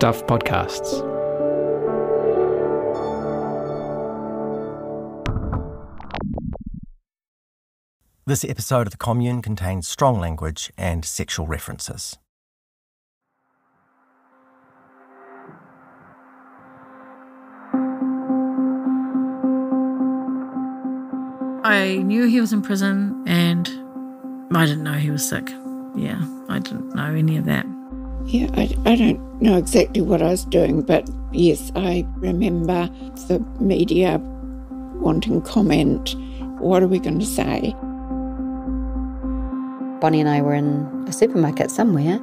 Stuff Podcasts. This episode of The Commune contains strong language and sexual references. I knew he was in prison and I didn't know he was sick. Yeah, I didn't know any of that. Yeah, I don't know exactly what I was doing, but yes, I remember the media wanting comment. What are we going to say? Bonnie and I were in a supermarket somewhere,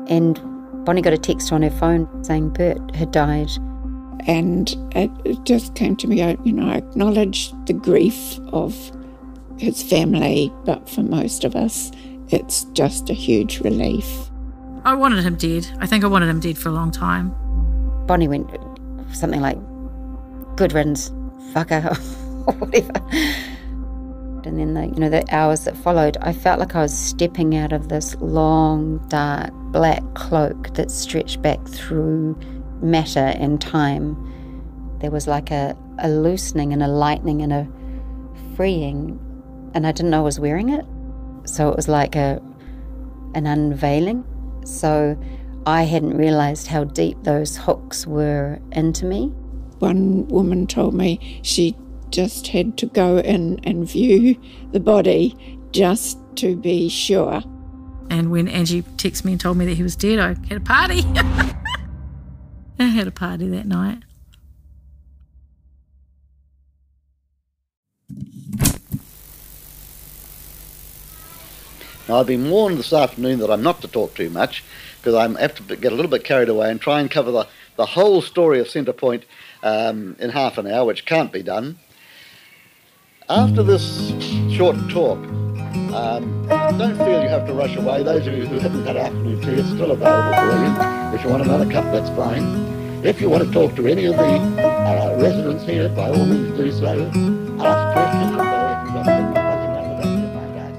and Bonnie got a text on her phone saying Bert had died. And it just came to me, I acknowledged the grief of his family, but for most of us, it's just a huge relief. I wanted him dead. I think I wanted him dead for a long time. Bonnie went something like, "Good riddance, fucker," or whatever. And then the hours that followed, I felt like I was stepping out of this long, dark, black cloak that stretched back through matter and time. There was like a loosening and a lightening and a freeing, and I didn't know I was wearing it. So it was like an unveiling. So I hadn't realised how deep those hooks were into me. One woman told me she just had to go in and view the body just to be sure. And when Angie texted me and told me that he was dead, I had a party. I had a party that night. Now, I've been warned this afternoon that I'm not to talk too much because I have to get a little bit carried away and try and cover the whole story of Centrepoint in half an hour, which can't be done. After this short talk, don't feel you have to rush away. Those of you who haven't had afternoon tea, it's still available for you. If you want another cup, that's fine. If you want to talk to any of the residents here, by all means do so. Ask questions if you've got nothing like that to find out.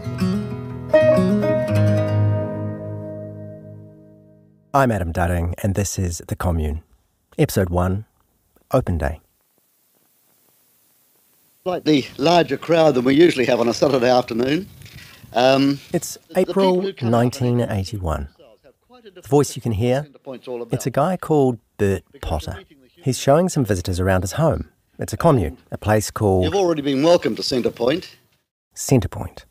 I'm Adam Dudding, and this is The Commune. Episode 1, Open Day. Slightly larger crowd than we usually have on a Saturday afternoon. It's April 1981. The voice you can hear, it's a guy called Bert Potter. He's showing some visitors around his home. It's a commune, a place called... You've already been welcomed to Centrepoint. Centrepoint.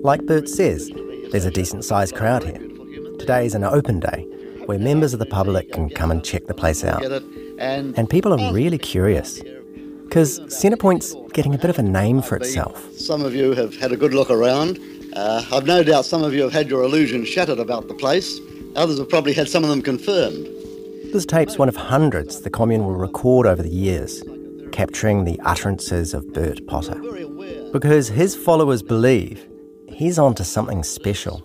Like Bert says, there's a decent-sized crowd here. Today's an open day, where members of the public can come and check the place out. And people are really curious, because Centrepoint's getting a bit of a name for itself. Some of you have had a good look around. I've no doubt some of you have had your illusions shattered about the place. Others have probably had some of them confirmed. This tape's one of hundreds the commune will record over the years, capturing the utterances of Bert Potter. Because his followers believe he's onto something special.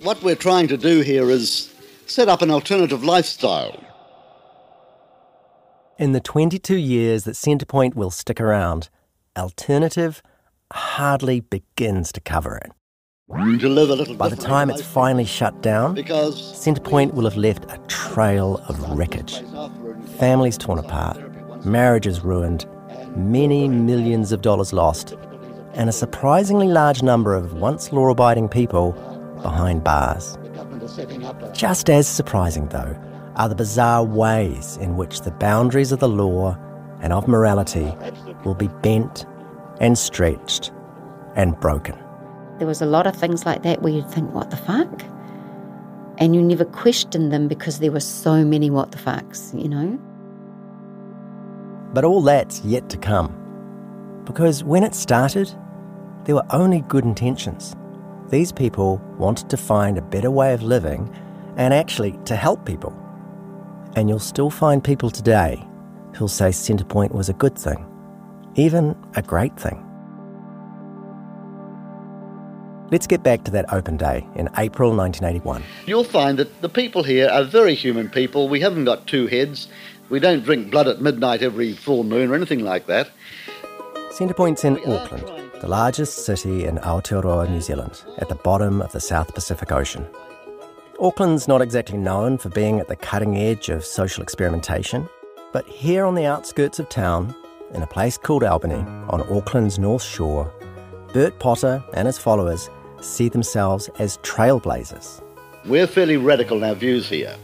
What we're trying to do here is set up an alternative lifestyle. In the 22 years that Centrepoint will stick around, alternative hardly begins to cover it. To live a little By the time it's finally shut down, Centrepoint will have left a trail of wreckage. Families torn apart, marriages ruined, many millions of dollars lost, and a surprisingly large number of once law-abiding people behind bars. Just as surprising, though, are the bizarre ways in which the boundaries of the law and of morality will be bent and stretched and broken. There was a lot of things like that where you'd think, what the fuck? And you never questioned them because there were so many what the fucks, But all that's yet to come. Because when it started, there were only good intentions. These people wanted to find a better way of living and actually to help people. And you'll still find people today who'll say Centrepoint was a good thing, even a great thing. Let's get back to that open day in April 1981. You'll find that the people here are very human people. We haven't got two heads. We don't drink blood at midnight every full moon or anything like that. Centrepoint's in Auckland, the largest city in Aotearoa, New Zealand, at the bottom of the South Pacific Ocean. Auckland's not exactly known for being at the cutting edge of social experimentation, but here on the outskirts of town, in a place called Albany, on Auckland's North Shore, Bert Potter and his followers see themselves as trailblazers. We're fairly radical in our views here.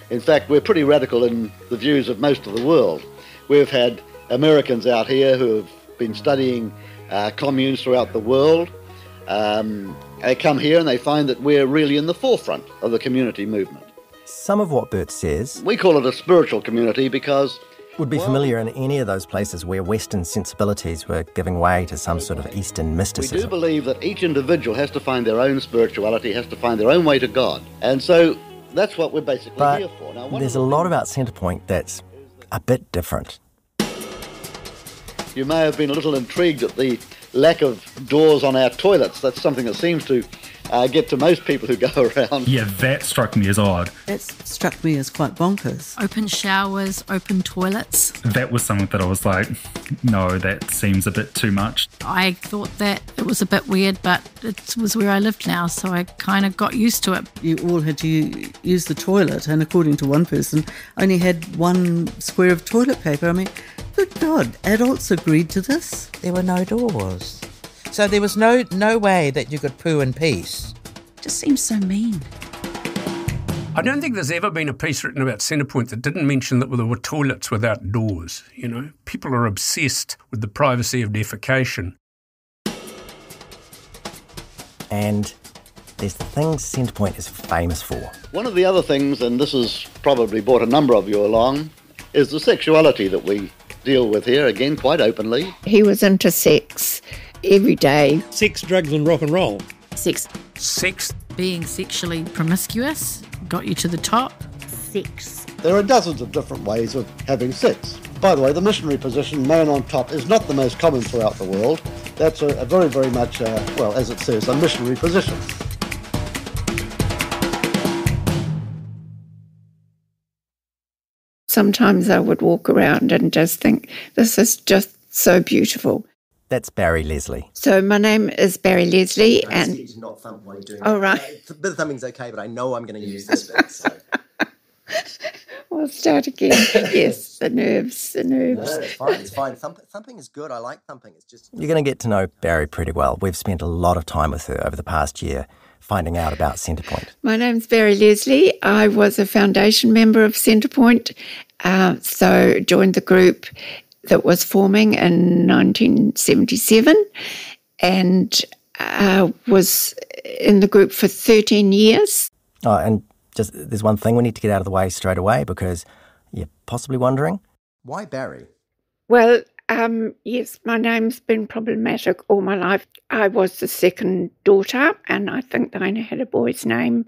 In fact, we're pretty radical in the views of most of the world. We've had Americans out here who have been studying communes throughout the world. They come here and they find that we're really in the forefront of the community movement. Some of what Bert says... We call it a spiritual community because... would be familiar in any of those places where Western sensibilities were giving way to some sort of Eastern mysticism. We do believe that each individual has to find their own spirituality, has to find their own way to God. And so that's what we're basically here for. Now, there's a lot about Centrepoint that's a bit different. You may have been a little intrigued at the lack of doors on our toilets. That's something that seems to get to most people who go around. Yeah, that struck me as odd. That struck me as quite bonkers. Open showers, open toilets. That was something that I was like, no, that seems a bit too much. I thought that it was a bit weird, but it was where I lived now, so I kind of got used to it. You all had to use the toilet, and according to one person, only had one square of toilet paper. I mean, good God, adults agreed to this? There were no doors. So there was no way that you could poo in peace. It just seems so mean. I don't think there's ever been a piece written about Centrepoint that didn't mention that there were toilets without doors. You know, people are obsessed with the privacy of defecation. And there's the things Centrepoint is famous for. One of the other things, and this has probably brought a number of you along, is the sexuality that we deal with here, again, quite openly. He was into sex every day. Sex, drugs and rock and roll. Sex. Being sexually promiscuous got you to the top. Sex. There are dozens of different ways of having sex. By the way, the missionary position, man on top, is not the most common throughout the world. That's a very, very much, as it says, a missionary position. Sometimes I would walk around and just think, this is just so beautiful. That's Barry Lesley. So my name is Barry Lesley, and I need to not thump while you're doing oh, right. A bit of thumping's okay, but I know I'm going to use this bit. So. We'll start again. Yes, the nerves. No, it's fine. Thumping is good. I like thumping. It's just you're going to get to know Barry pretty well. We've spent a lot of time with her over the past year finding out about Centrepoint. My name's Barry Lesley. I was a foundation member of Centrepoint, so joined the group that was forming in 1977 and was in the group for 13 years. Oh, and just there's one thing we need to get out of the way straight away because you're possibly wondering, why Barry? Well, yes, my name's been problematic all my life. I was the second daughter and I think that I only had a boy's name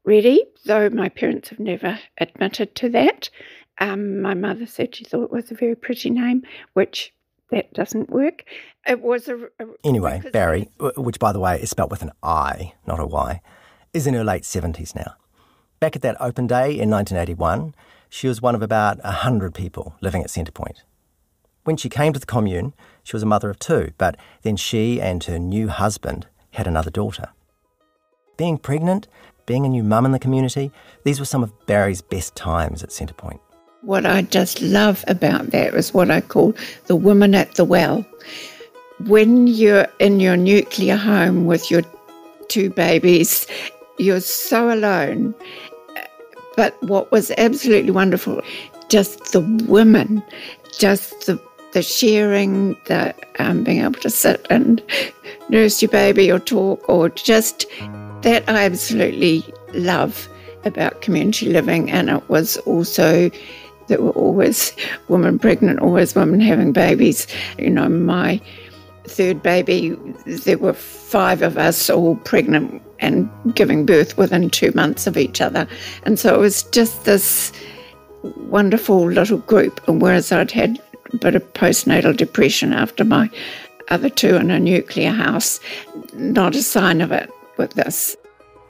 ready, though my parents have never admitted to that. My mother said she thought it was a very pretty name, which that doesn't work. It was Anyway, Barry, which by the way is spelt with an I, not a Y, is in her late 70s now. Back at that open day in 1981, she was one of about 100 people living at Centrepoint. When she came to the Commune, she was a mother of 2, but then she and her new husband had another daughter. Being pregnant, being a new mum in the community, these were some of Barry's best times at Centrepoint. What I just love about that was what I call the woman at the well. When you're in your nuclear home with your 2 babies, you're so alone. But what was absolutely wonderful, just the women, just the sharing, the being able to sit and nurse your baby or talk, or just that I absolutely love about community living. And it was also, there were always women pregnant, always women having babies. You know, my 3rd baby, there were 5 of us all pregnant and giving birth within 2 months of each other. And so it was just this wonderful little group. And whereas I'd had a bit of postnatal depression after my other 2 in a nuclear house, not a sign of it with this.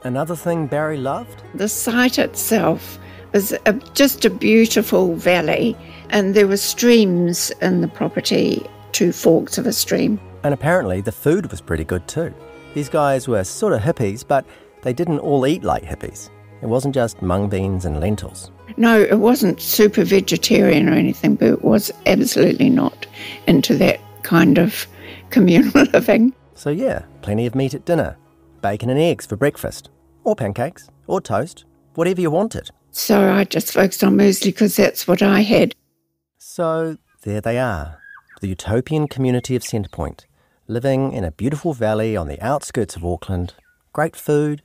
Another thing Barry loved? The site itself was just a beautiful valley, and there were streams in the property, 2 forks of a stream. And apparently the food was pretty good too. These guys were sort of hippies, but they didn't all eat like hippies. It wasn't just mung beans and lentils. No, it wasn't super vegetarian or anything, but it was absolutely not into that kind of communal living. So yeah, plenty of meat at dinner, bacon and eggs for breakfast, or pancakes, or toast, whatever you wanted. So I just focused on muesli because that's what I had. So there they are, the utopian community of Centrepoint, living in a beautiful valley on the outskirts of Auckland, great food,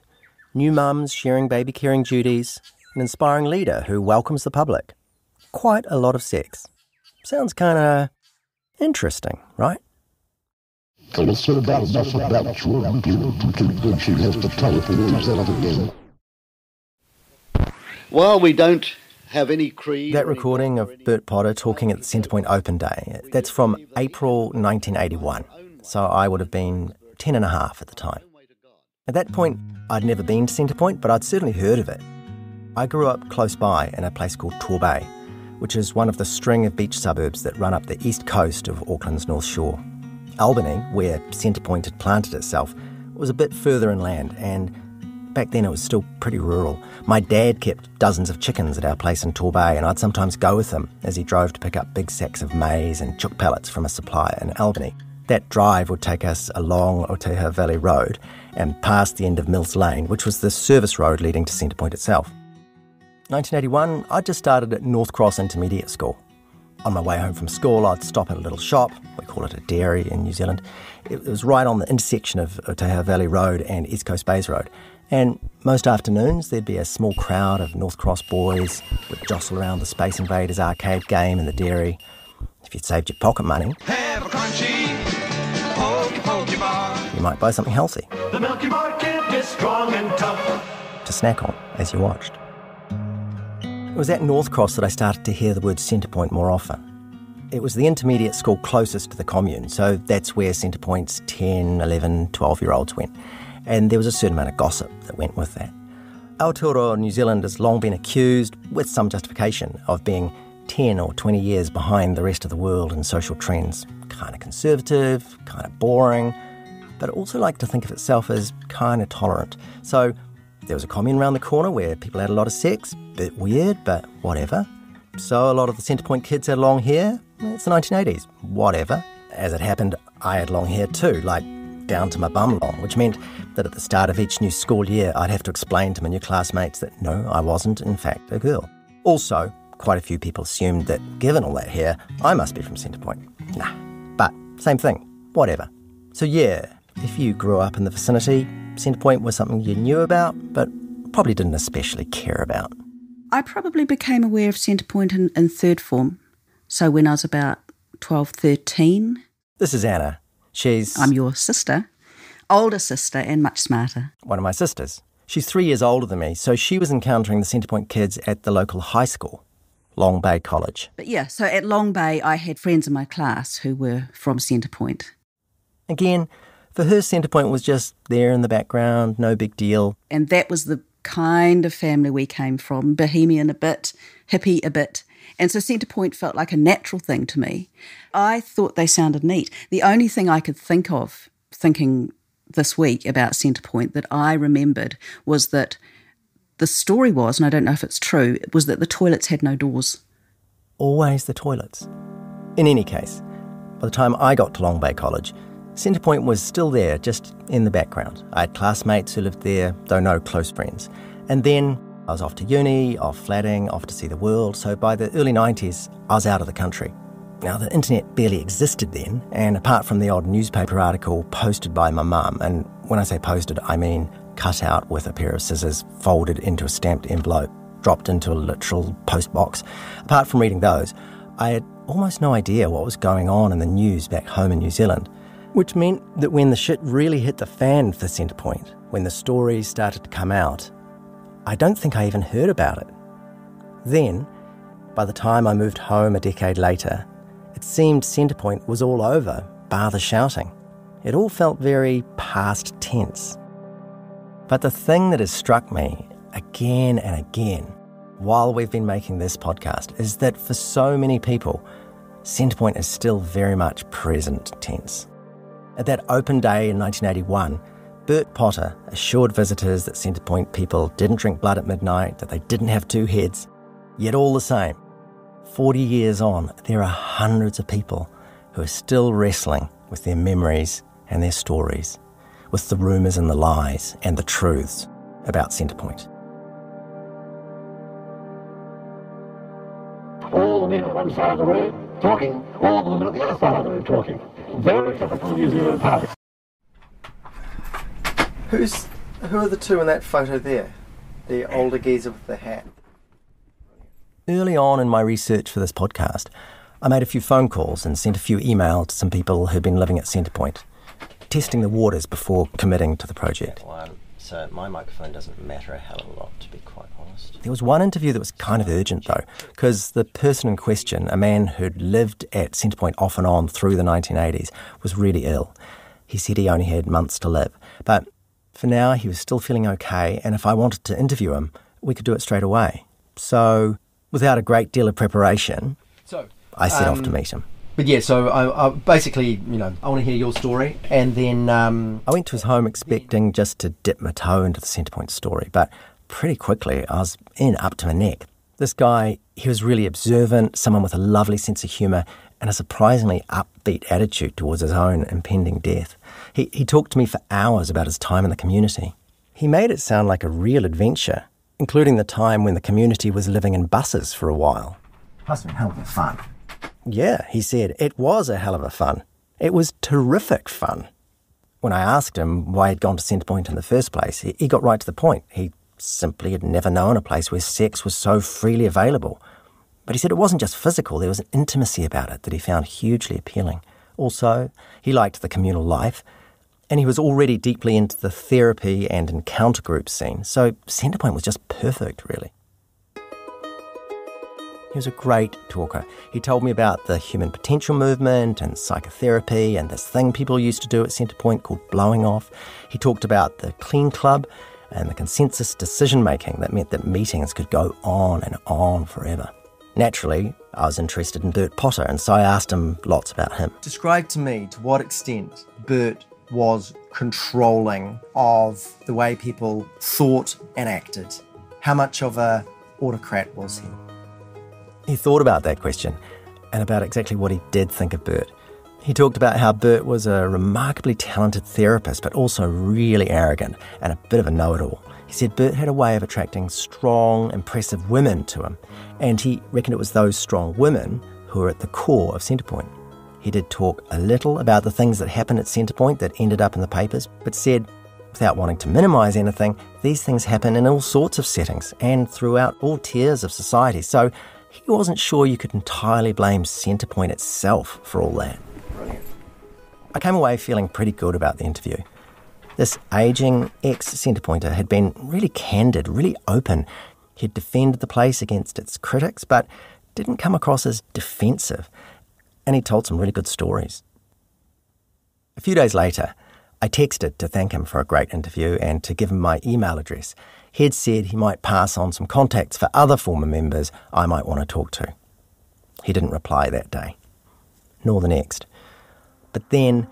new mums sharing baby caring duties, an inspiring leader who welcomes the public. Quite a lot of sex. Sounds kind of interesting, right? While we don't have any creed... That recording of Bert Potter talking at the Centrepoint Open Day, that's from April 1981, so I would have been 10 and a half at the time. At that point, I'd never been to Centrepoint, but I'd certainly heard of it. I grew up close by in a place called Torbay, which is one of the string of beach suburbs that run up the east coast of Auckland's North Shore. Albany, where Centrepoint had planted itself, was a bit further inland, and back then it was still pretty rural. My dad kept dozens of chickens at our place in Torbay, and I'd sometimes go with him as he drove to pick up big sacks of maize and chook pellets from a supplier in Albany. That drive would take us along Oteha Valley Road and past the end of Mills Lane, which was the service road leading to Centrepoint itself. 1981, I just started at North Cross Intermediate School. On my way home from school, I'd stop at a little shop. We call it a dairy in New Zealand. It was right on the intersection of Oteha Valley Road and East Coast Bays Road. And most afternoons, there'd be a small crowd of North Cross boys would jostle around the Space Invaders arcade game in the dairy. If you'd saved your pocket money, have a crunchy pokey bar. You might buy something healthy. The Milky Market is strong and tough to snack on as you watched. It was at North Cross that I started to hear the word Centrepoint more often. It was the intermediate school closest to the Commune, so that's where Centrepoint's 10, 11, 12-year-olds went. And there was a certain amount of gossip that went with that. Aotearoa New Zealand has long been accused, with some justification, of being 10 or 20 years behind the rest of the world in social trends. Kind of conservative, kind of boring, but it also liked to think of itself as kind of tolerant. So there was a commune around the corner where people had a lot of sex. Bit weird, but whatever. So a lot of the Centrepoint kids had long hair. It's the 1980s. Whatever. As it happened, I had long hair too, like down to my bum long, which meant that at the start of each new school year, I'd have to explain to my new classmates that no, I wasn't, in fact, a girl. Also, quite a few people assumed that, given all that hair, I must be from Centrepoint. Nah, but same thing. Whatever. So yeah, if you grew up in the vicinity, Centrepoint was something you knew about, but probably didn't especially care about. I probably became aware of Centrepoint in third form, so when I was about 12, 13. This is Anna. I'm your sister, older sister and much smarter. One of my sisters. She's 3 years older than me, so she was encountering the Centrepoint kids at the local high school, Long Bay College. But yeah, so at Long Bay I had friends in my class who were from Centrepoint. Again, for her, Centrepoint was just there in the background, no big deal. And that was the kind of family we came from, bohemian a bit, hippie a bit. And so Centrepoint felt like a natural thing to me. I thought they sounded neat. The only thing I could think of, thinking this week about Centrepoint, that I remembered was that the story was, and I don't know if it's true, was that the toilets had no doors. Always the toilets. In any case, by the time I got to Long Bay College, Centrepoint was still there, just in the background. I had classmates who lived there, though no close friends. And then I was off to uni, off flatting, off to see the world, so by the early 90s, I was out of the country. Now, the internet barely existed then, and apart from the odd newspaper article posted by my mum, and when I say posted, I mean cut out with a pair of scissors, folded into a stamped envelope, dropped into a literal postbox. Apart from reading those, I had almost no idea what was going on in the news back home in New Zealand, which meant that when the shit really hit the fan for Centrepoint, when the stories started to come out, I don't think I even heard about it. Then, by the time I moved home a decade later, it seemed Centrepoint was all over, bar the shouting. It all felt very past tense. But the thing that has struck me again and again while we've been making this podcast is that for so many people, Centrepoint is still very much present tense. At that open day in 1981, Bert Potter assured visitors that Centrepoint people didn't drink blood at midnight, that they didn't have two heads. Yet all the same, 40 years on, there are hundreds of people who are still wrestling with their memories and their stories, with the rumours and the lies and the truths about Centrepoint. All the men on one side of the road talking, all the women on the other side of the road talking. Very typical New Zealand party. Who are the two in that photo there? The older geezer with the hat. Early on in my research for this podcast, I made a few phone calls and sent a few emails to some people who'd been living at Centrepoint, testing the waters before committing to the project. So my microphone doesn't matter a hell of a lot, to be quite honest. There was one interview that was kind of urgent, though, because the person in question, a man who'd lived at Centrepoint off and on through the 1980s, was really ill. He said he only had months to live. But for now, he was still feeling okay, and if I wanted to interview him, we could do it straight away. So, without a great deal of preparation, I set off to meet him. But yeah, so I basically, I want to hear your story, and then I went to his home expecting just to dip my toe into the Centrepoint story, but pretty quickly I was up to my neck. This guy, he was really observant, someone with a lovely sense of humour and a surprisingly upbeat attitude towards his own impending death. He talked to me for hours about his time in the community. He made it sound like a real adventure, including the time when the community was living in buses for a while. Must have been hell of a fun. Yeah, he said, it was a hell of a fun. It was terrific fun. When I asked him why he'd gone to Centrepoint in the first place, he got right to the point. He simply had never known a place where sex was so freely available. But he said it wasn't just physical, there was an intimacy about it that he found hugely appealing. Also, he liked the communal life, and he was already deeply into the therapy and encounter group scene, so Centrepoint was just perfect, really. He was a great talker. He told me about the human potential movement and psychotherapy and this thing people used to do at Centrepoint called blowing off. He talked about the Clean Club and the consensus decision-making that meant that meetings could go on and on forever. Naturally, I was interested in Bert Potter, and so I asked him lots about him. Describe to me to what extent Bert was controlling of the way people thought and acted. How much of a autocrat was he? He thought about that question and about exactly what he did think of Bert. He talked about how Bert was a remarkably talented therapist, but also really arrogant and a bit of a know-it-all. He said Bert had a way of attracting strong, impressive women to him, and he reckoned it was those strong women who were at the core of Centrepoint. He did talk a little about the things that happened at Centrepoint that ended up in the papers, but said, without wanting to minimise anything, these things happen in all sorts of settings and throughout all tiers of society, so he wasn't sure you could entirely blame Centrepoint itself for all that. Brilliant. I came away feeling pretty good about the interview. This ageing ex-Centrepointer had been really candid, really open. He'd defended the place against its critics, but didn't come across as defensive. And he told some really good stories. A few days later, I texted to thank him for a great interview and to give him my email address. He'd said he might pass on some contacts for other former members I might want to talk to. He didn't reply that day, nor the next. But then,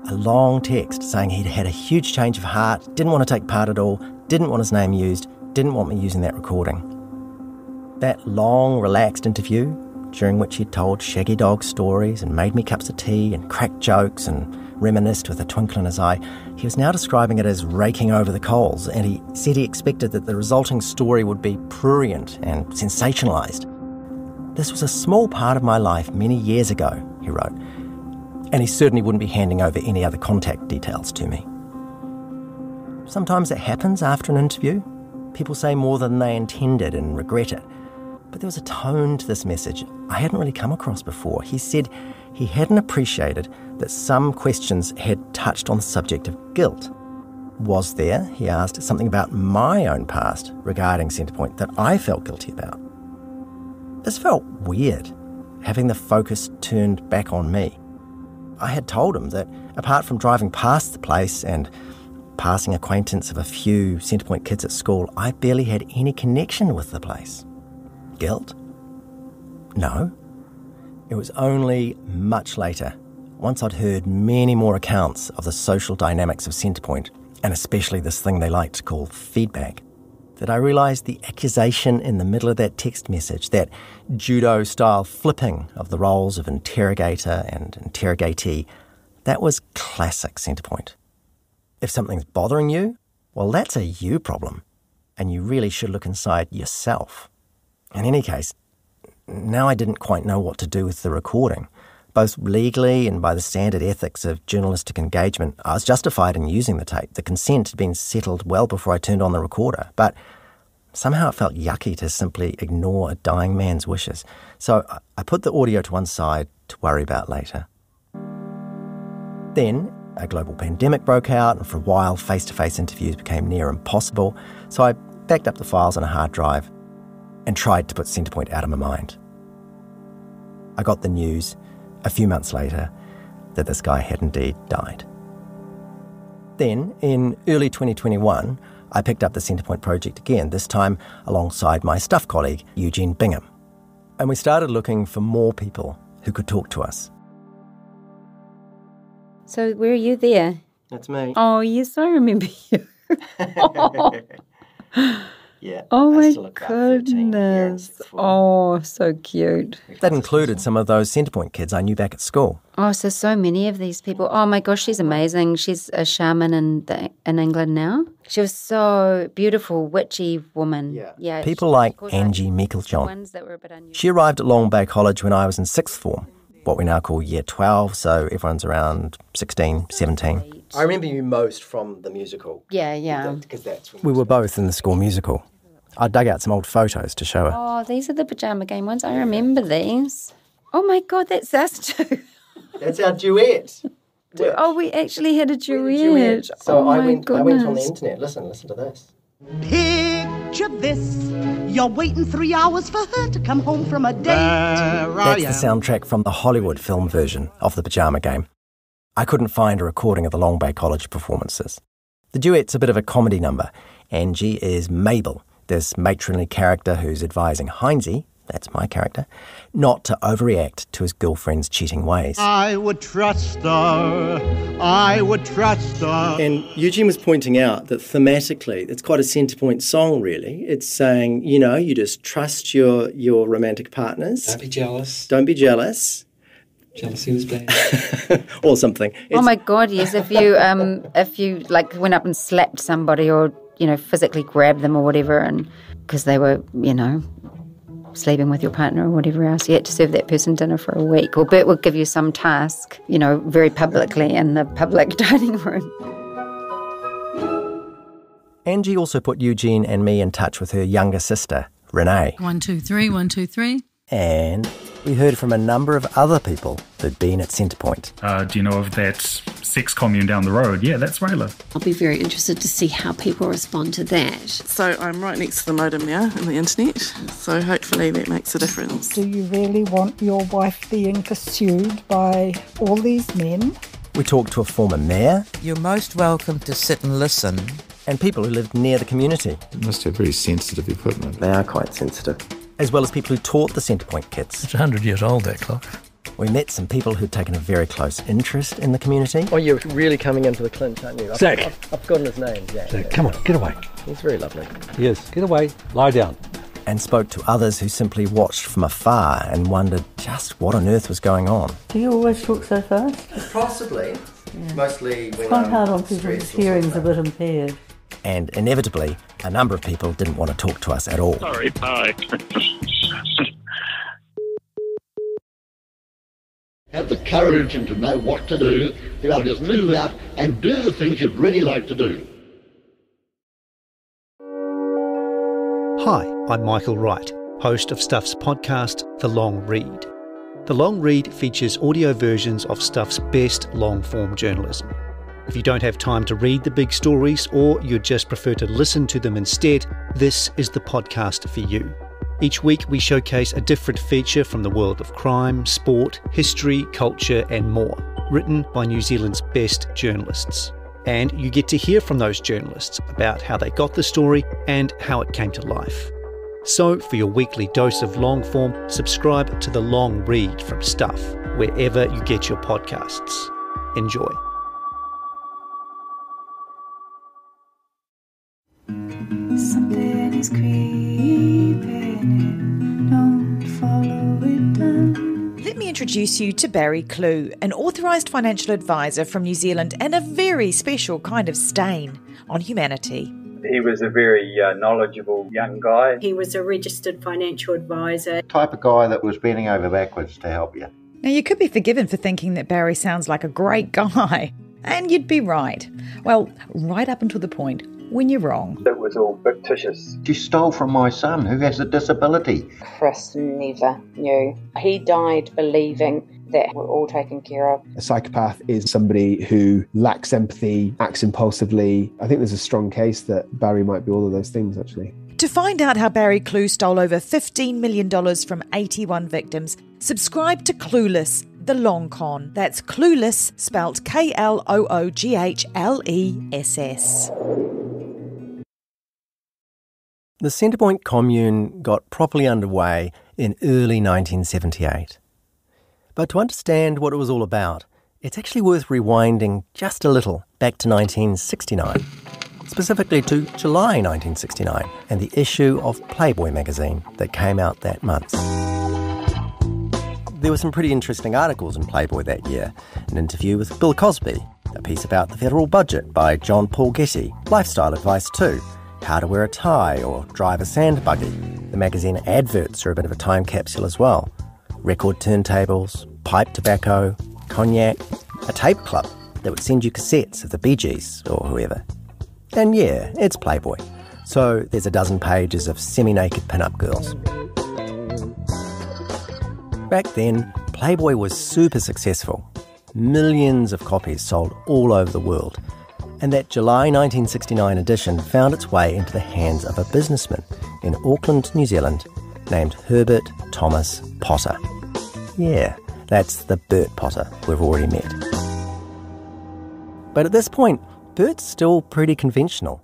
a long text saying he'd had a huge change of heart, didn't want to take part at all, didn't want his name used, didn't want me using that recording. That long, relaxed interview, during which he'd told shaggy dog stories and made me cups of tea and cracked jokes and reminisced with a twinkle in his eye, he was now describing it as raking over the coals, and he said he expected that the resulting story would be prurient and sensationalised. This was a small part of my life many years ago, he wrote, and he certainly wouldn't be handing over any other contact details to me. Sometimes it happens after an interview. People say more than they intended and regret it. But there was a tone to this message I hadn't really come across before. He said he hadn't appreciated that some questions had touched on the subject of guilt. Was there, he asked, something about my own past regarding Centrepoint that I felt guilty about? This felt weird, having the focus turned back on me. I had told him that apart from driving past the place and passing acquaintance of a few Centrepoint kids at school, I barely had any connection with the place. Guilt? No. It was only much later, once I'd heard many more accounts of the social dynamics of Centrepoint, and especially this thing they like to call feedback, that I realised the accusation in the middle of that text message, that judo-style flipping of the roles of interrogator and interrogatee, that was classic Centrepoint. If something's bothering you, well, that's a you problem, and you really should look inside yourself. In any case, now I didn't quite know what to do with the recording. Both legally and by the standard ethics of journalistic engagement, I was justified in using the tape. The consent had been settled well before I turned on the recorder, but somehow it felt yucky to simply ignore a dying man's wishes. So I put the audio to one side to worry about later. Then a global pandemic broke out, and for a while face-to-face interviews became near impossible, so I backed up the files on a hard drive and tried to put Centrepoint out of my mind. I got the news a few months later that this guy had indeed died. Then, in early 2021, I picked up the Centrepoint project again, this time alongside my Stuff colleague, Eugene Bingham. And we started looking for more people who could talk to us. So were you there? That's me. Oh, yes, I remember you. Yeah. Oh my goodness. Oh, so cute. That included some of those Centrepoint kids I knew back at school. Oh, so many of these people. Oh my gosh, she's amazing. She's a shaman in England now. She was so beautiful, witchy woman. Yeah. People like Angie Meiklejohn. She arrived at Long Bay College when I was in sixth form, what we now call Year 12, so everyone's around 16, 17. I remember you most from the musical. Yeah. Because that's when we were both in the school musical. I dug out some old photos to show her. Oh, these are the pajama game ones. I remember these. Oh my God, that's us too. That's our duet. Oh, we actually had a duet. So I went on the internet. Listen to this. Picture this. You're waiting 3 hours for her to come home from a date. That's the soundtrack from the Hollywood film version of the Pajama Game. I couldn't find a recording of the Long Bay College performances. The duet's a bit of a comedy number. Angie is Mabel, this matronly character who's advising Heinzie, that's my character, not to overreact to his girlfriend's cheating ways. I would trust her. And Eugene was pointing out that thematically, it's quite a Centrepoint song, really. It's saying, you just trust your romantic partners. Don't be jealous. Jealousy was bad. Or something. Oh my God, yes. If you like went up and slapped somebody or, physically grabbed them or whatever, and because they were, sleeping with your partner or whatever else, you had to serve that person dinner for a week. Or Bert would give you some task, very publicly in the public dining room. Angie also put Eugene and me in touch with her younger sister, Renee. 1, 2, 3, 1, 2, 3. And we heard from a number of other people who'd been at Centrepoint. Do you know of that sex commune down the road? Yeah, that's Rayla. I'll be very interested to see how people respond to that. So I'm right next to the modem now in the internet, so hopefully that makes a difference. Do you really want your wife being pursued by all these men? We talked to a former mayor. You're most welcome to sit and listen. And people who lived near the community. It must have very sensitive equipment. They are quite sensitive. As well as people who taught the Centrepoint kids. It's 100 years old, that clock. We met some people who'd taken a very close interest in the community. Oh, you're really coming into the clinch, aren't you? Zach. I've forgotten his name, Zach. Zach, come on, get away. He's very lovely. Yes, get away, lie down. And spoke to others who simply watched from afar and wondered just what on earth was going on. Do you always talk so fast? Possibly. Yeah. Mostly when it's quite hard on people whose hearing's a bit impaired. And inevitably, a number of people didn't want to talk to us at all. Sorry, bye. Have the courage and to know what to do. You got to just move out and do the things you'd really like to do. Hi, I'm Michael Wright, host of Stuff's podcast, The Long Read. The Long Read features audio versions of Stuff's best long-form journalism. If you don't have time to read the big stories or you just prefer to listen to them instead, this is the podcast for you. Each week we showcase a different feature from the world of crime, sport, history, culture and more, written by New Zealand's best journalists. And you get to hear from those journalists about how they got the story and how it came to life. So for your weekly dose of long form, subscribe to The Long Read from Stuff, wherever you get your podcasts. Enjoy. introduce you to Barry Clue, an authorised financial advisor from New Zealand and a very special kind of stain on humanity. He was a very knowledgeable young guy. He was a registered financial advisor. Type of guy that was bending over backwards to help you. Now, you could be forgiven for thinking that Barry sounds like a great guy, and you'd be right. Well, right up until the point when you're wrong. It was all fictitious. She stole from my son who has a disability. Chris never knew. He died believing that we're all taken care of. A psychopath is somebody who lacks empathy, acts impulsively. I think there's a strong case that Barry might be all of those things, actually. To find out how Barry Clue stole over $15 million from 81 victims, subscribe to Clueless, the long con. That's Clueless, spelt Klooghless. The Centrepoint Commune got properly underway in early 1978. But to understand what it was all about, it's actually worth rewinding just a little back to 1969, specifically to July 1969 and the issue of Playboy magazine that came out that month. There were some pretty interesting articles in Playboy that year. An interview with Bill Cosby, a piece about the federal budget by John Paul Getty, lifestyle advice too, how to wear a tie or drive a sand buggy. The magazine adverts are a bit of a time capsule as well. Record turntables, pipe tobacco, cognac, a tape club that would send you cassettes of the Bee Gees or whoever. And yeah, it's Playboy. So there's a dozen pages of semi-naked pin-up girls. Back then, Playboy was super successful. Millions of copies sold all over the world. And that July 1969 edition found its way into the hands of a businessman in Auckland, New Zealand, named Herbert Thomas Potter. Yeah, that's the Bert Potter we've already met. But at this point, Bert's still pretty conventional.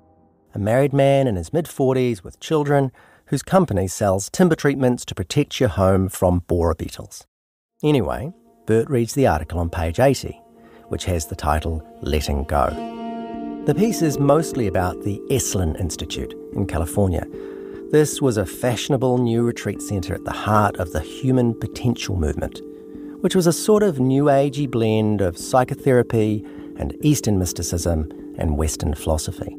A married man in his mid-40s with children whose company sells timber treatments to protect your home from borer beetles. Anyway, Bert reads the article on page 80, which has the title Letting Go. The piece is mostly about the Esalen Institute in California. This was a fashionable new retreat centre at the heart of the human potential movement, which was a sort of new agey blend of psychotherapy and Eastern mysticism and Western philosophy.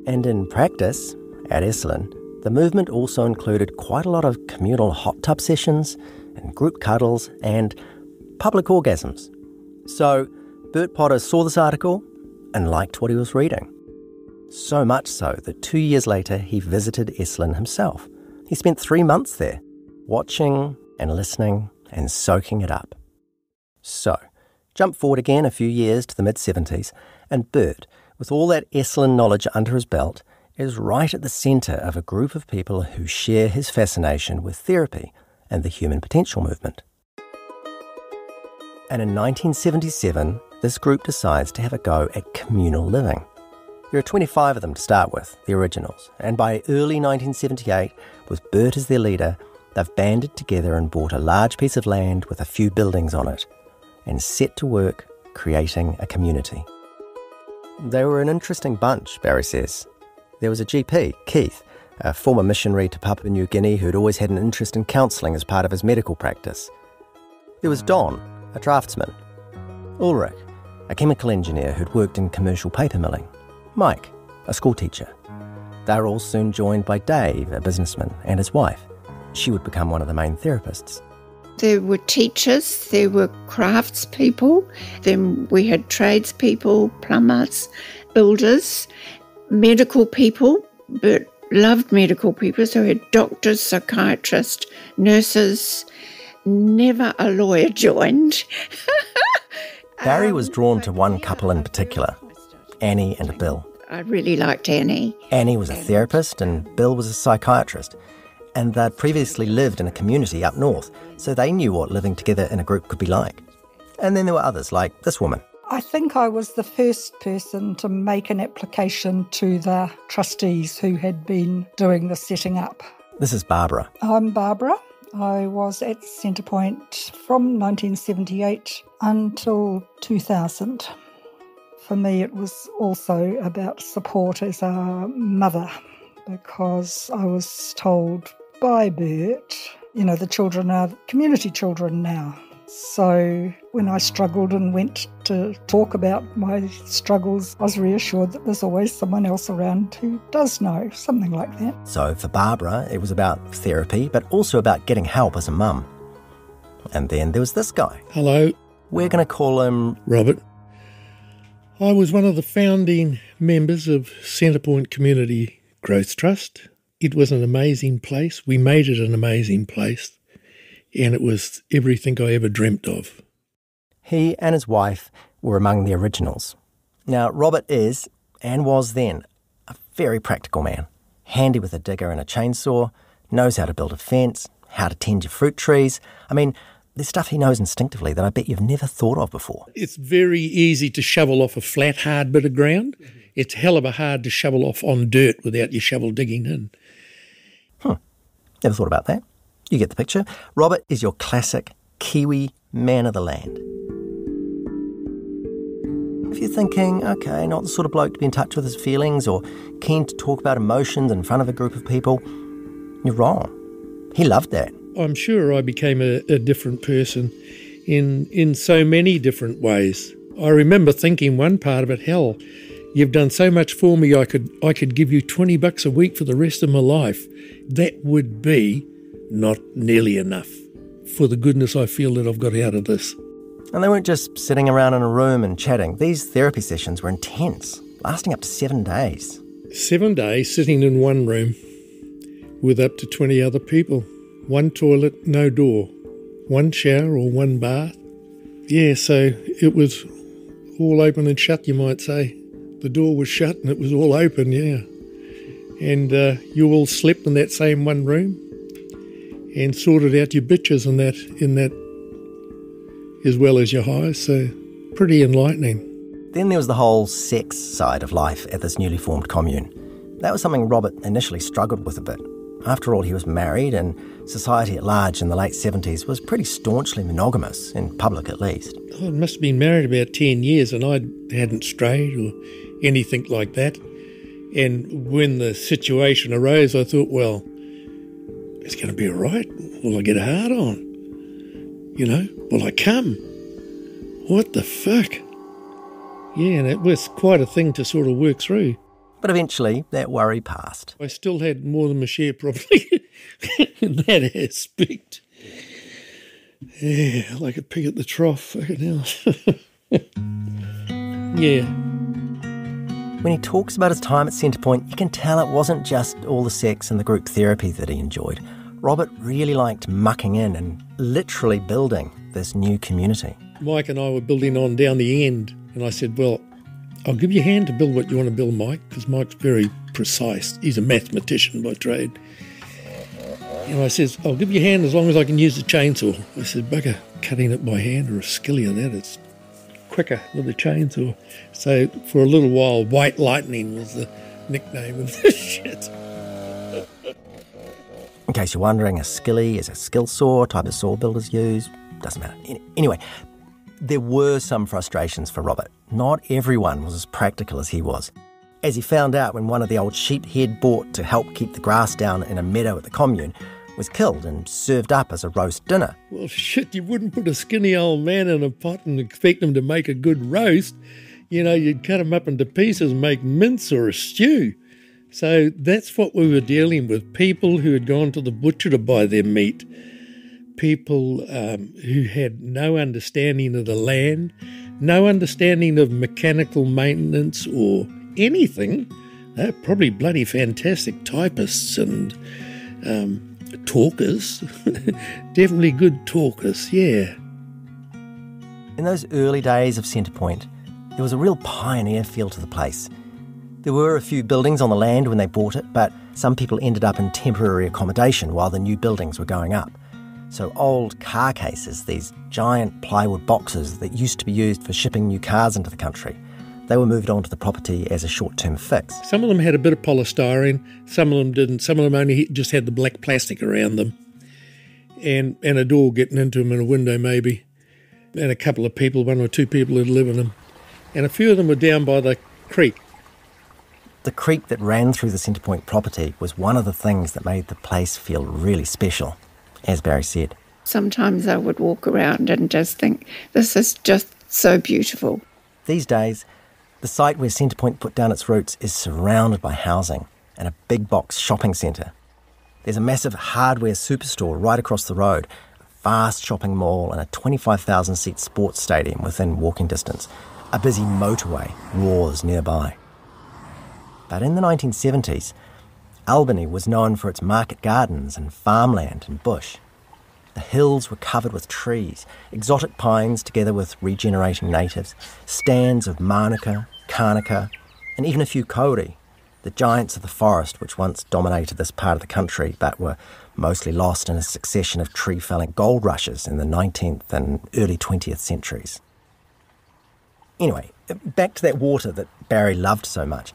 And in practice, at Esalen, the movement also included quite a lot of communal hot tub sessions and group cuddles and public orgasms. So Bert Potter saw this article and liked what he was reading. So much so that 2 years later he visited Esalen himself. He spent 3 months there, watching and listening and soaking it up. So, jump forward again a few years to the mid-70s, and Bert, with all that Esalen knowledge under his belt, is right at the centre of a group of people who share his fascination with therapy and the human potential movement. And in 1977, this group decides to have a go at communal living. There are 25 of them to start with, the originals, and by early 1978, with Bert as their leader, they've banded together and bought a large piece of land with a few buildings on it, and set to work creating a community. They were an interesting bunch, Barry says. There was a GP, Keith, a former missionary to Papua New Guinea who'd always had an interest in counselling as part of his medical practice. There was Don, a draftsman. Ulrich, a chemical engineer who'd worked in commercial paper milling. Mike, a schoolteacher. They were all soon joined by Dave, a businessman, and his wife. She would become one of the main therapists. There were teachers, there were craftspeople, then we had tradespeople, plumbers, builders, medical people. Bert loved medical people, so we had doctors, psychiatrists, nurses. Never a lawyer joined. Barry was drawn to one couple in particular, Annie and Bill. I really liked Annie. Annie was a therapist and Bill was a psychiatrist. And they'd previously lived in a community up north, so they knew what living together in a group could be like. And then there were others, like this woman. I think I was the first person to make an application to the trustees who had been doing the setting up. This is Barbara. I'm Barbara. I was at Centrepoint from 1978 until 2000. For me, it was also about support as a mother, because I was told by Bert, the children are community children now. So when I struggled and went to talk about my struggles, I was reassured that there's always someone else around who does know, something like that. So for Barbara, it was about therapy, but also about getting help as a mum. And then there was this guy. Hello. We're going to call him... Robert. I was one of the founding members of Centrepoint Community Growth Trust. It was an amazing place. We made it an amazing place. And it was everything I ever dreamt of. He and his wife were among the originals. Now, Robert is, and was then, a very practical man. Handy with a digger and a chainsaw, knows how to build a fence, how to tend your fruit trees. I mean, there's stuff he knows instinctively that I bet you've never thought of before. It's very easy to shovel off a flat, hard bit of ground. It's hell of a hard to shovel off on dirt without your shovel digging in. Never thought about that. You get the picture. Robert is your classic Kiwi man of the land. If you're thinking, okay, not the sort of bloke to be in touch with his feelings or keen to talk about emotions in front of a group of people, you're wrong. He loved that. I'm sure I became a different person in so many different ways. I remember thinking one part of it, hell, you've done so much for me, I could give you $20 a week for the rest of my life. That would be not nearly enough for the goodness I feel that I've got out of this. And they weren't just sitting around in a room and chatting. These therapy sessions were intense, lasting up to 7 days. 7 days sitting in one room with up to 20 other people. One toilet, no door. One shower or one bath. Yeah, so it was all open and shut, you might say. The door was shut and it was all open, yeah. And you all slept in that same one room and sorted out your bitches in that as well as your highs, so pretty enlightening. Then there was the whole sex side of life at this newly formed commune. That was something Robert initially struggled with a bit. After all, he was married, and society at large in the late 70s was pretty staunchly monogamous, in public at least. I must have been married about 10 years and I hadn't strayed or anything like that. And when the situation arose, I thought, well, it's going to be all right. Will I get a hard on? You know, will I come? What the fuck? Yeah, and it was quite a thing to sort of work through. But eventually, that worry passed. I still had more than my share probably in that aspect. Yeah, like a pig at the trough, fucking hell. Yeah. When he talks about his time at Centrepoint, you can tell it wasn't just all the sex and the group therapy that he enjoyed. Robert really liked mucking in and literally building this new community. Mike and I were building on down the end, and I said, well, I'll give you a hand to build what you want to build, Mike, because Mike's very precise. He's a mathematician by trade. And I says, I'll give you a hand as long as I can use the chainsaw. I said, bugger, cutting it by hand or a skilly or that, it's quicker with the chainsaw. So for a little while, White Lightning was the nickname of this shit. In case you're wondering, a skilly is a skill saw, type of saw builders use. Doesn't matter. Anyway, there were some frustrations for Robert. Not everyone was as practical as he was. As he found out when one of the old sheep he'd bought to help keep the grass down in a meadow at the commune was killed and served up as a roast dinner. Well, shit, you wouldn't put a skinny old man in a pot and expect him to make a good roast. You know, you'd cut him up into pieces and make mince or a stew. So that's what we were dealing with, people who had gone to the butcher to buy their meat, people who had no understanding of the land, no understanding of mechanical maintenance or anything. They're probably bloody fantastic typists and talkers. Definitely good talkers, yeah. In those early days of Centrepoint, there was a real pioneer feel to the place. There were a few buildings on the land when they bought it, but some people ended up in temporary accommodation while the new buildings were going up. So old car cases, these giant plywood boxes that used to be used for shipping new cars into the country, they were moved onto the property as a short-term fix. Some of them had a bit of polystyrene, some of them didn't. Some of them only just had the black plastic around them and a door getting into them and a window maybe, and a couple of people, one or two people who'd live in them. And a few of them were down by the creek. The creek that ran through the Centrepoint property was one of the things that made the place feel really special, as Barry said. Sometimes I would walk around and just think, this is just so beautiful. These days, the site where Centrepoint put down its roots is surrounded by housing and a big box shopping centre. There's a massive hardware superstore right across the road, a vast shopping mall and a 25,000-seat sports stadium within walking distance. A busy motorway roars nearby. But in the 1970s, Albany was known for its market gardens and farmland and bush. The hills were covered with trees, exotic pines together with regenerating natives, stands of manuka, kānaka, and even a few kauri, the giants of the forest which once dominated this part of the country but were mostly lost in a succession of tree-felling gold rushes in the 19th and early 20th centuries. Anyway, back to that water that Barry loved so much.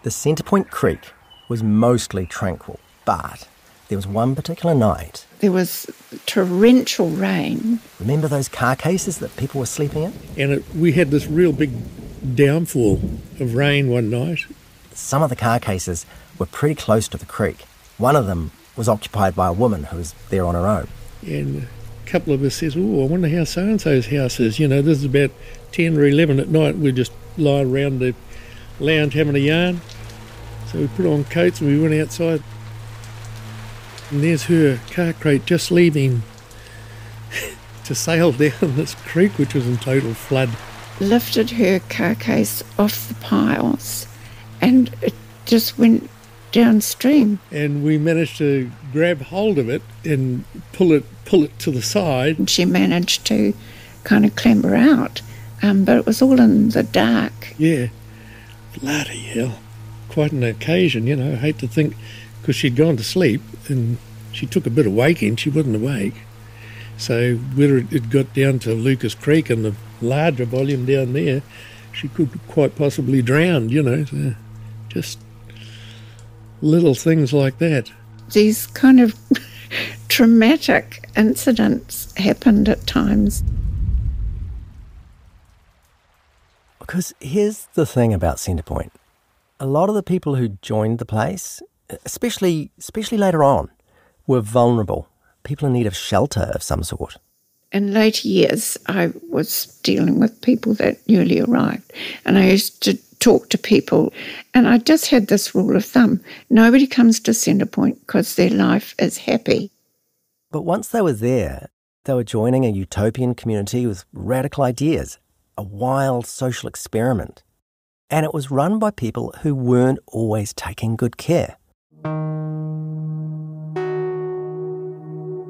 The Centrepoint Creek was mostly tranquil, but there was one particular night. There was torrential rain. Remember those car cases that people were sleeping in? And we had this real big downfall of rain one night. Some of the car cases were pretty close to the creek. One of them was occupied by a woman who was there on her own. And a couple of us says, oh, I wonder how so-and-so's house is. You know, this is about 10 or 11 at night. We just lie around the lounge having a yarn. So we put on coats and we went outside. And there's her car crate just leaving to sail down this creek, which was in total flood. Lifted her car case off the piles and it just went downstream. And we managed to grab hold of it and pull it to the side. And she managed to kind of clamber out, but it was all in the dark. Yeah, bloody hell. Quite an occasion, you know. I hate to think, because she'd gone to sleep and she took a bit of waking, she wasn't awake. So whether it got down to Lucas Creek and the larger volume down there, she could quite possibly drown, you know. So just little things like that. These kind of traumatic incidents happened at times. Because here's the thing about Centrepoint. A lot of the people who joined the place, especially later on, were vulnerable, people in need of shelter of some sort. In later years, I was dealing with people that newly arrived, and I used to talk to people, and I just had this rule of thumb. Nobody comes to Centrepoint because their life is happy. But once they were there, they were joining a utopian community with radical ideas, a wild social experiment. And it was run by people who weren't always taking good care.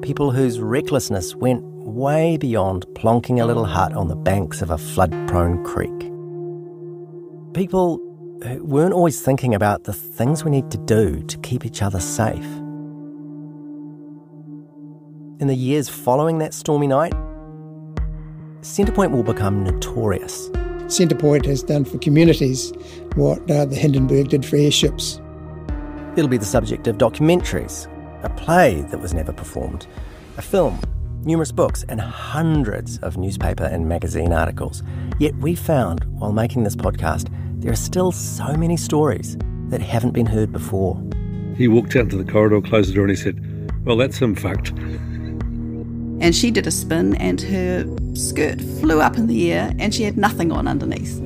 People whose recklessness went way beyond plonking a little hut on the banks of a flood-prone creek. People who weren't always thinking about the things we need to do to keep each other safe. In the years following that stormy night, Centrepoint will become notorious. Centrepoint has done for communities what the Hindenburg did for airships. It'll be the subject of documentaries, a play that was never performed, a film, numerous books, and hundreds of newspaper and magazine articles. Yet we found, while making this podcast, there are still so many stories that haven't been heard before. He walked out into the corridor, closed the door, and he said, well, that's him fucked. And she did a spin and her skirt flew up in the air and she had nothing on underneath,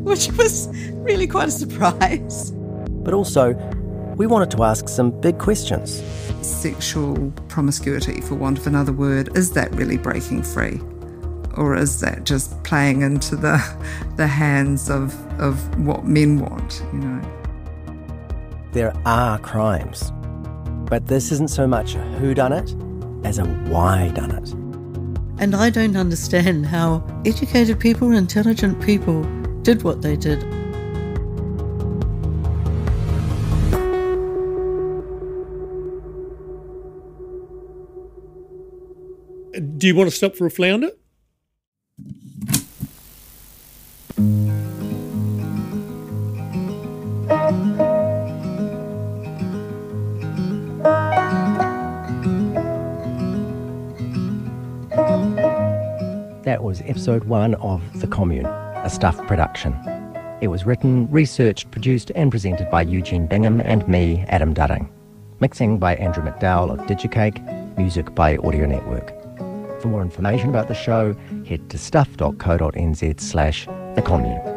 which was really quite a surprise. But also, we wanted to ask some big questions. Sexual promiscuity, for want of another word, is that really breaking free? Or is that just playing into the hands of what men want, you know? There are crimes, but this isn't so much a whodunnit as a whydunnit. And I don't understand how educated people, intelligent people did what they did. Do you want to stop for a flounder? That was episode 1 of The Commune, a Stuff production. It was written, researched, produced and presented by Eugene Bingham and me, Adam Dudding. Mixing by Andrew McDowall of Digicake. Music by Audio Network. For more information about the show, head to stuff.co.nz/The Commune.